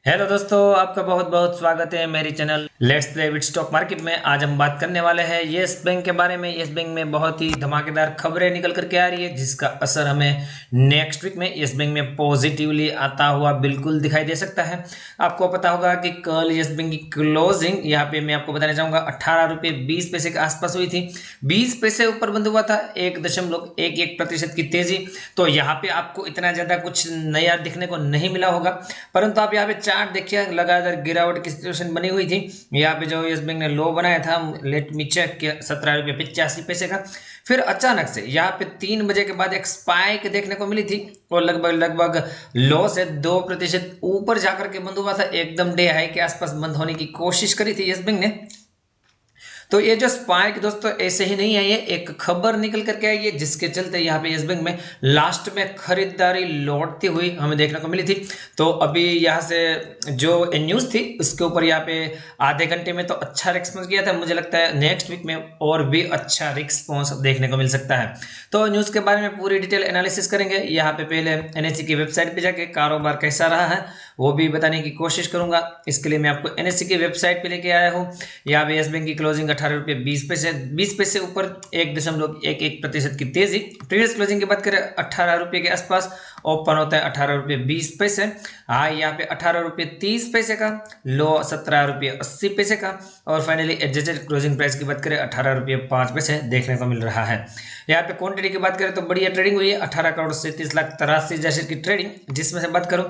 Hello दोस्तों, आपका बहुत बहुत स्वागत है मेरी channel let's play with stock market में। आज हम बात करने वाले हैं यस बैंक के बारे में। यस बैंक में बहुत ही धमाकेदार खबरें निकल करके आ रही है, जिसका असर हमें नेक्स्ट वीक में यस बैंक में पॉजिटिवली आता हुआ बिल्कुल दिखाई दे सकता है। आपको पता होगा कि कल यस बैंक की क्लोजिंग यहाँ पे मैं आपको बताना चाहूँगा 18 रुपये 20 पैसे के आसपास हुई थी। 20 पैसे ऊपर बंद हुआ था, 1.11% की तेजी। तो यहाँ पे आपको इतना ज़्यादा कुछ नया दिखने को नहीं मिला होगा, परंतु आप यहाँ पे चार्ट देखिए, लगातार गिरावट की सिचुएशन बनी हुई थी। यहाँ पे जो यस बैंक ने लो बनाया था, लेट मी चेक, 17 रुपये 85 पैसे का। फिर अचानक से यहाँ पे 3 बजे के बाद एक स्पाइक देखने को मिली थी और लगभग लगभग लो से 2% ऊपर जाकर के बंद हुआ था। एकदम डे हाई के आसपास बंद होने की कोशिश करी थी यस बैंक ने। तो ये जो स्पाइक दोस्तों ऐसे ही नहीं आई है, एक खबर निकल करके आई है, जिसके चलते यहाँ पे यस बैंक में लास्ट में खरीदारी लौटती हुई हमें देखने को मिली थी। तो अभी यहाँ से जो न्यूज़ थी उसके ऊपर यहाँ पे आधे घंटे में तो अच्छा रिस्पॉन्स किया था। मुझे लगता है नेक्स्ट वीक में और भी अच्छा रिस्पॉन्स देखने को मिल सकता है। तो न्यूज़ के बारे में पूरी डिटेल एनालिसिस करेंगे। यहाँ पे पहले एनएससी की वेबसाइट पे जाके कारोबार कैसा रहा है वो भी बताने की कोशिश करूंगा। इसके लिए मैं आपको एनएससी की वेबसाइट पे लेके आया हूँ। यहाँ पे यस बैंक की क्लोजिंग 18 रुपये 20 पैसे, 20 पैसे ऊपर 1.11% की तेजी। प्रीवियस क्लोजिंग की बात करें 18 रुपये के आसपास ओपन होता है 18 रुपये 20 पैसे। हाई यहाँ पे 18 रुपये 30 पैसे का, लो 17 रुपये 80 पैसे का, और फाइनली एडजस्टेड क्लोजिंग प्राइस की बात करें 18 रुपये 5 पैसे देखने को मिल रहा है। यहाँ पे क्वांटिटी की बात करें तो बढ़िया ट्रेडिंग हुई है, 18 करोड़ 37 लाख 83 हज़ार की ट्रेडिंग, जिसमें से बात करूँ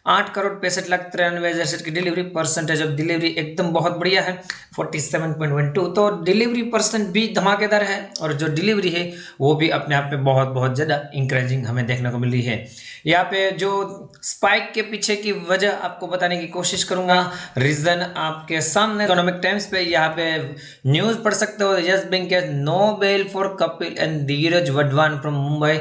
8 करोड़ 65 लाख 93 हज़ार की डिलीवरी। परसेंटेज ऑफ डिलीवरी एकदम बहुत बढ़िया है, 47.12। तो डिलीवरी परसेंट भी धमाकेदार है और जो डिलीवरी है वो भी अपने आप में बहुत बहुत ज़्यादा इंकरेजिंग हमें देखने को मिल रही है। यहाँ पे जो स्पाइक के पीछे की वजह आपको बताने की कोशिश करूंगा। रीजन आपके सामने इकोनॉमिक टाइम्स पे यहाँ पे न्यूज़ पढ़ सकते हो। यस बैंक के no bail for Kapil and Dheeraj Wadhawan from Mumbai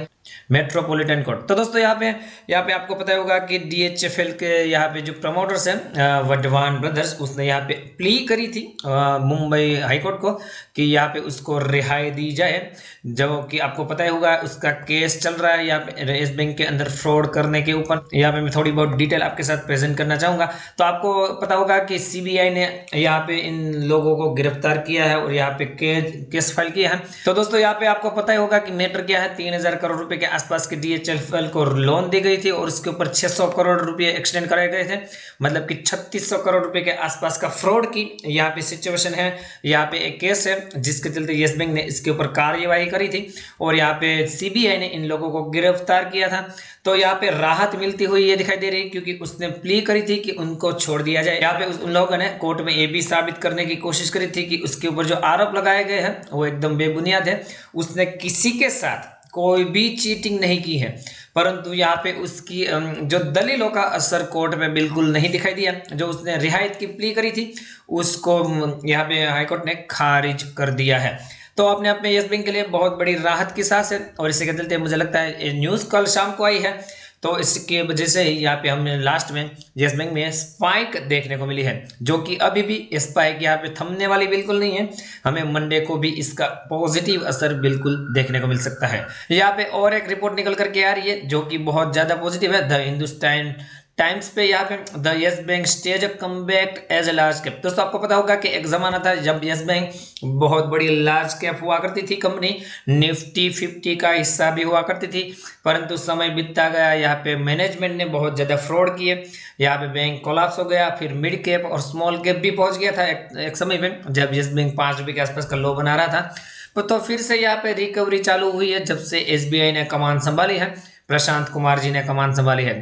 metropolitan court. तो दोस्तों यहाँ पे आपको पता होगा कि डीएचएफएल के यहाँ पे जो प्रमोटर्स हैं वडवान ब्रदर्स, उसने यहाँ पे प्ली करी थी मुंबई हाईकोर्ट को कि यहाँ पे उसको रिहाई दी जाए। जो कि आपको पता ही होगा उसका केस चल रहा है यहाँ पे यस बैंक के अंदर फ्रॉड करने के ऊपर। यहाँ पे मैं थोड़ी बहुत डिटेल आपके साथ प्रेजेंट करना चाहूँगा। तो आपको पता होगा कि सीबीआई ने यहाँ पे इन लोगों को गिरफ्तार किया है और यहाँ पे केस फाइल किया है। तो दोस्तों यहाँ पे आपको पता ही होगा कि मैटर क्या है। 3,000 करोड़ रुपए के आसपास के डीएचएफएल को लोन दी गई थी और उसके ऊपर 600 करोड़ रुपए एक्सटेंड कराए गए थे, मतलब कि 3600 करोड़ रुपए के आसपास का फ्रॉड की यहाँ पे सिचुएशन है। यहाँ पे एक केस है जिसके चलते यस बैंक ने इसके ऊपर कार्यवाही करी थी और यहाँ पे सीबीआई ने इन लोगों को गिरफ्तार किया था। तो यहाँ पे राहत मिलती हुई ये दिखाई दे रही है, क्योंकि उसने प्ली करी थी कि उनको छोड़ दिया जाए। यहाँ पे उन लोगों ने कोर्ट में ये भी साबित करने की कोशिश करी थी कि उसके ऊपर जो आरोप लगाए गए हैं वो एकदम बेबुनियाद है। उसने किसी के साथ कोई भी चीटिंग नहीं की है, परंतु यहाँ पे उसकी जो दलीलों का असर कोर्ट में बिल्कुल नहीं दिखाई दिया। जो उसने रिहायत की प्ली करी थी उसको यहाँ पे हाईकोर्ट ने खारिज कर दिया है। तो अपने आप में यस बैंक के लिए बहुत बड़ी राहत की सांस है और इसी के चलते मुझे लगता है ये न्यूज़ कल शाम को आई है, तो इसकी वजह से ही यहाँ पे हमने लास्ट में यस बैंक में स्पाइक देखने को मिली है, जो कि अभी भी स्पाइक यहाँ पे थमने वाली बिल्कुल नहीं है। हमें मंडे को भी इसका पॉजिटिव असर बिल्कुल देखने को मिल सकता है। यहाँ पे और एक रिपोर्ट निकल करके आ रही है जो कि बहुत ज़्यादा पॉजिटिव है। द हिंदुस्तान टाइम्स पे यहाँ पे the Yes Bank stage a comeback as a large cap. दोस्तों आपको पता होगा कि एक जमाना था जब यस बैंक बहुत बड़ी लार्ज कैप हुआ करती थी कंपनी, निफ्टी 50 का हिस्सा भी हुआ करती थी, परंतु समय बीतता गया। यहाँ पे मैनेजमेंट ने बहुत ज़्यादा फ्रॉड किए, यहाँ पे बैंक कोलैप्स हो गया। फिर मिड कैप और स्मॉल कैप भी पहुंच गया था एक समय में, जब यस बैंक 5 रुपये के आसपास का लो बना रहा था। तो फिर से यहाँ पे रिकवरी चालू हुई है जब से एसबीआई ने कमान संभाली है, प्रशांत कुमार जी ने कमान संभाली है।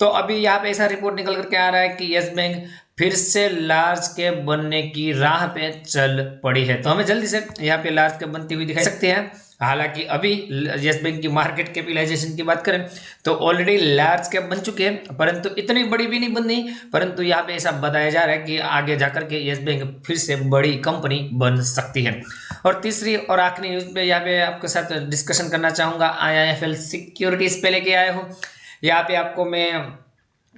तो अभी यहाँ पे ऐसा रिपोर्ट निकल करके आ रहा है कि यस बैंक फिर से लार्ज कैप बनने की राह पे चल पड़ी है। तो हमें जल्दी से यहाँ पे लार्ज कैप बनती हुई दिखाई सकती है। हालांकि अभी यस बैंक की मार्केट कैपिटलाइजेशन की बात करें तो ऑलरेडी लार्ज कैप बन चुके हैं, परंतु इतनी बड़ी भी नहीं बनी। परंतु यहाँ पे ऐसा बताया जा रहा है कि आगे जाकर के यस बैंक फिर से बड़ी कंपनी बन सकती है। और तीसरी और आखिरी न्यूज़ पे यहाँ पे आपके साथ डिस्कशन करना चाहूँगा। IIFL सिक्योरिटीज़ पे लेके आया हूँ। यहाँ पे आपको मैं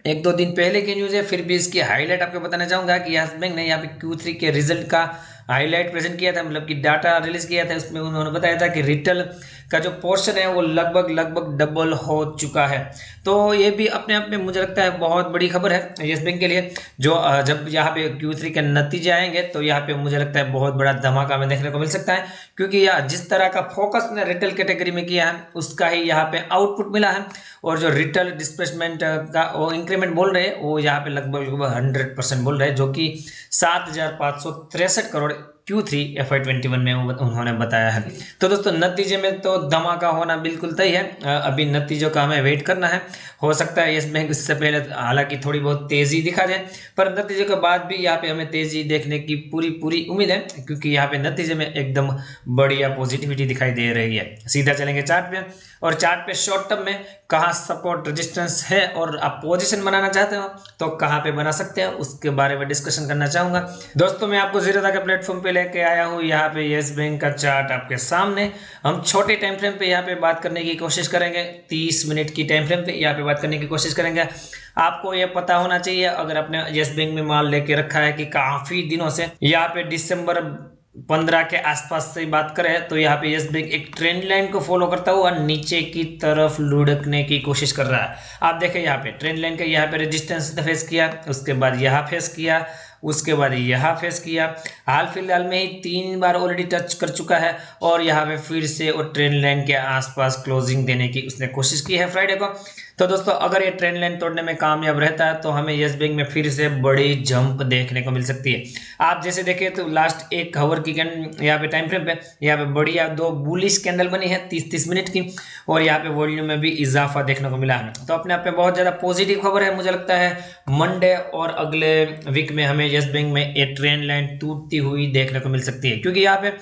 एक दो दिन पहले की न्यूज़ है, फिर भी इसकी हाईलाइट आपको बताना चाहूँगा कि यस बैंक ने यहाँ पे Q3 के रिजल्ट का हाईलाइट प्रेजेंट किया था, मतलब कि डाटा रिलीज किया था। उसमें उन्होंने बताया था कि रिटेल का जो पोर्शन है वो लगभग डबल हो चुका है। तो ये भी अपने आप में मुझे लगता है बहुत बड़ी खबर है यस बैंक के लिए। जो जब यहाँ पे Q3 के नतीजे आएंगे तो यहाँ पे मुझे लगता है बहुत बड़ा धमाका हमें देखने को मिल सकता है, क्योंकि यह जिस तरह का फोकस ने रिटेल कैटेगरी में किया है उसका ही यहाँ पे आउटपुट मिला है। और जो रिटेल डिस्प्लेसमेंट का वो इंक्रीमेंट बोल रहे हैं वो यहाँ पे लगभग 100% बोल रहे हैं, जो कि 7,563 करोड़ Q3 FY21 में उन्होंने बताया है। तो दोस्तों नतीजे में तो धमाका होना बिल्कुल तय है। अभी नतीजों का हमें वेट करना है। हो सकता है यस बैंक इससे पहले हालांकि थोड़ी बहुत तेजी दिखा जाए, पर नतीजे के बाद भी यहाँ पे हमें तेजी देखने की पूरी उम्मीद है, क्योंकि यहाँ पे नतीजे में एकदम बढ़िया पॉजिटिविटी दिखाई दे रही है। सीधा चलेंगे चार्ट पे, और चार्ट पे शॉर्ट टर्म में कहाँ सपोर्ट रेजिस्टेंस है और आप पोजीशन बनाना चाहते हो तो कहाँ पे बना सकते हैं उसके बारे में डिस्कशन करना चाहूंगा। दोस्तों मैं आपको जीरोधा के प्लेटफॉर्म पे लेके आया हूँ यहाँ पे यस बैंक का चार्ट आपके सामने। हम छोटे टाइम फ्रेम पे यहाँ पे बात करने की कोशिश करेंगे, 30 मिनट की टाइम फ्रेम पे यहाँ पे बात करने की कोशिश करेंगे। आपको ये पता होना चाहिए अगर आपने यस बैंक में माल लेके रखा है कि काफी दिनों से यहाँ पे दिसंबर 15 के आसपास से बात करें तो यहाँ पे यस बैंक एक ट्रेंड लाइन को फॉलो करता हुआ नीचे की तरफ लुढ़कने की कोशिश कर रहा है। आप देखें यहाँ पे ट्रेंड लाइन का यहाँ पे रेजिस्टेंस फेस किया, उसके बाद यहाँ फेस किया, उसके बाद यहाँ फेस किया, हाल फिलहाल में ही 3 बार ऑलरेडी टच कर चुका है और यहाँ पे फिर से और ट्रेंड लाइन के आसपास क्लोजिंग देने की उसने कोशिश की है फ्राइडे को। तो दोस्तों अगर ये ट्रेंड लाइन तोड़ने में कामयाब रहता है तो हमें यस बैंक में फिर से बड़ी जंप देखने को मिल सकती है। आप जैसे देखें तो लास्ट एक आवर की यहाँ पे टाइम फ्रेम पे यहाँ पे बढ़िया 2 बुलिश कैंडल बनी है 30-30 मिनट की, और यहाँ पे वॉल्यूम में भी इजाफा देखने को मिला है। तो अपने आप में बहुत ज्यादा पॉजिटिव खबर है। मुझे लगता है मंडे और अगले वीक में हमें यस बैंक में ये ट्रेंड लाइन टूटती हुई देखने को मिल सकती है, क्योंकि यहाँ पे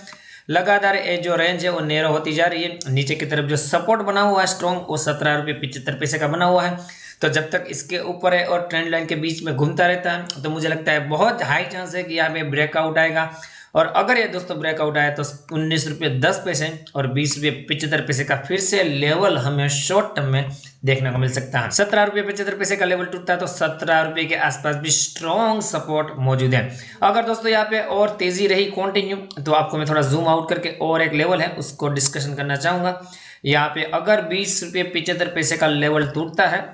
लगातार ये जो रेंज है वो नैरो होती जा रही है। नीचे की तरफ जो सपोर्ट बना हुआ है स्ट्रॉन्ग वो 17.75 का बना हुआ है। तो जब तक इसके ऊपर है और ट्रेंड लाइन के बीच में घूमता रहता है तो मुझे लगता है बहुत हाई चांस है कि यहाँ पे ब्रेकआउट आएगा। और अगर ये दोस्तों ब्रेकआउट आए तो 19.10 और 20.75 का फिर से लेवल हमें शॉर्ट टर्म में देखने को मिल सकता है। 17.75 का लेवल टूटता है तो 17 रुपये के आसपास भी स्ट्रॉन्ग सपोर्ट मौजूद है। अगर दोस्तों यहाँ पे और तेजी रही कंटिन्यू तो आपको मैं थोड़ा जूम आउट करके और एक लेवल है उसको डिस्कशन करना चाहूंगा। यहाँ पे अगर 20.75 का लेवल टूटता है,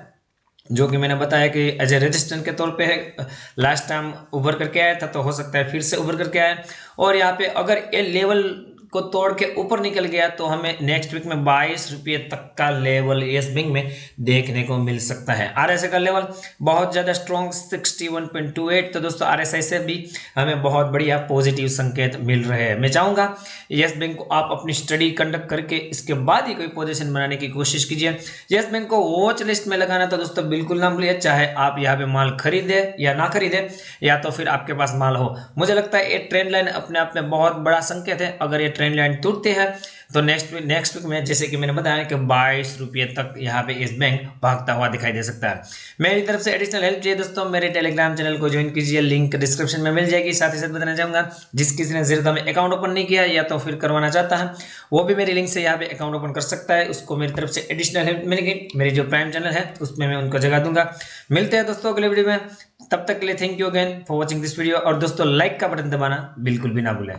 जो कि मैंने बताया कि एज ए रेजिस्टेंट के तौर पे है, लास्ट टाइम उभर करके आया था तो हो सकता है फिर से उभर करके आए। और यहाँ पे अगर ये लेवल को तोड़ के ऊपर निकल गया तो हमें नेक्स्ट वीक में 22 रुपये तक का लेवल यस बैंक में देखने को मिल सकता है। आरएसआई का लेवल बहुत ज़्यादा स्ट्रॉन्ग 61.28। तो दोस्तों आरएसआई से भी हमें बहुत बढ़िया पॉजिटिव संकेत मिल रहे हैं। मैं चाहूँगा यस बैंक को आप अपनी स्टडी कंडक्ट करके इसके बाद ही कोई पोजीशन बनाने की कोशिश कीजिए। यस बैंक को वॉच लिस्ट में लगाना तो दोस्तों बिल्कुल ना भूलिए, चाहे आप यहाँ पे माल खरीदे या ना खरीदे या तो फिर आपके पास माल हो। मुझे लगता है ये ट्रेंड लाइन अपने आप में बहुत बड़ा संकेत है। अगर ये ट्रेंड लाइन टूटती है तो नेक्स्ट वीक में जैसे कि मैंने बताया कि 22 रुपये तक यहाँ पे यस बैंक भागता हुआ दिखाई दे सकता है। मेरी तरफ से एडिशनल हेल्प चाहिए दोस्तों मेरे टेलीग्राम चैनल को ज्वाइन कीजिए, लिंक डिस्क्रिप्शन में मिल जाएगी। साथ ही साथ बताना चाहूंगा जिस किसी ने जीरोधा में अकाउंट ओपन नहीं किया या तो फिर करवाना चाहता है वो भी मेरी लिंक से यहाँ पे अकाउंट ओपन कर सकता है। उसको मेरी तरफ से एडिशनल हेल्प मिलेगी। मेरी जो प्राइम चैनल है उसमें मैं उनको जगह दूंगा। मिलते हैं दोस्तों अगले वीडियो में, तब तक के लिए thank you again for watching this video. और दोस्तों लाइक का बटन दबाना बिल्कुल भी ना भूलें।